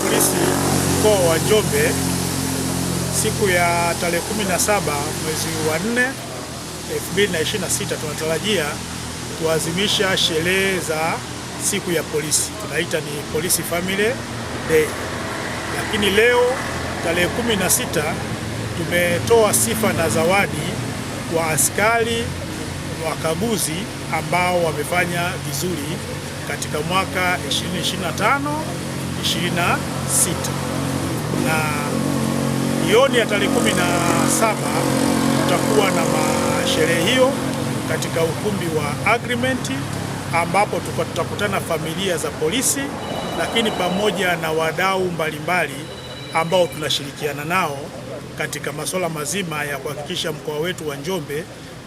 polisi mkoa wa Njombe siku ya tarehe 17 mwezi wa 4 2026 tunatarajia kuadhimisha sherehe za siku ya polisi, tunaita ni Police Family Day. Lakini leo tarehe 16 tumetoa sifa na zawadi kwa askari wakaguzi ambao wamefanya vizuri katika mwaka 2025 26, na jioni ya tarehe 17 tutakuwa na sherehe hiyo katika ukumbi wa Agreement, ambapo tutakutana familia za polisi, lakini pamoja na wadau mbalimbali ambao tunashirikiana nao katika masuala mazima ya kuhakikisha mkoa wetu wa Njombe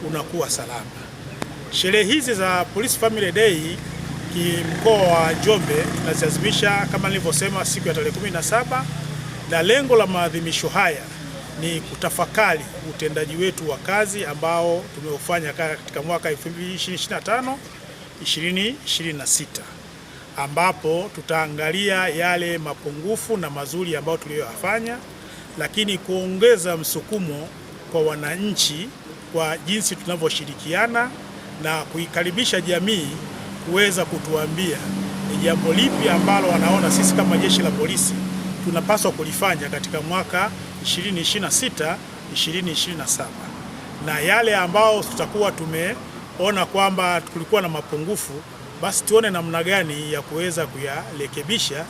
unakuwa salama. Sherehe hizi za Police Family Day kimkoa wa Njombe tunaziadhimisha kama nilivyosema siku ya tarehe 17, na lengo la maadhimisho haya ni kutafakari utendaji wetu wa kazi ambao tumeufanya katika mwaka 2025 2026, ambapo tutaangalia yale mapungufu na mazuri ambayo tuliyoyafanya, lakini kuongeza msukumo kwa wananchi kwa jinsi tunavyoshirikiana na kuikaribisha jamii kuweza kutuambia ni jambo lipi ambalo wanaona sisi kama jeshi la polisi tunapaswa kulifanya katika mwaka 2026 2027, na yale ambao tutakuwa tumeona kwamba kulikuwa na mapungufu, basi tuone namna gani ya kuweza kuyarekebisha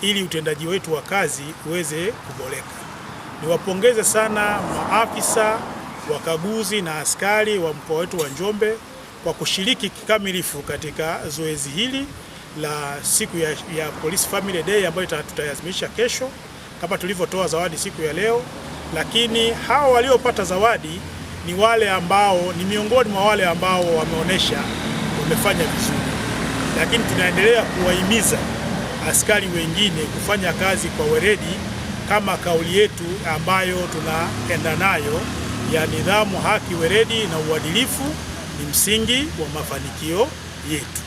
ili utendaji wetu wa kazi uweze kuboreka. Niwapongeze sana maafisa wakaguzi na askari wa mkoa wetu wa Njombe kwa kushiriki kikamilifu katika zoezi hili la siku ya Police Family Day ambayo tutaadhimisha kesho kama tulivyotoa zawadi siku ya leo. Lakini hao waliopata zawadi ni wale ambao ni miongoni mwa wale ambao wameonyesha wamefanya vizuri, lakini tunaendelea kuwahimiza askari wengine kufanya kazi kwa weledi kama kauli yetu ambayo tunaenda nayo ya nidhamu, haki, weledi na uadilifu ni msingi wa mafanikio yetu.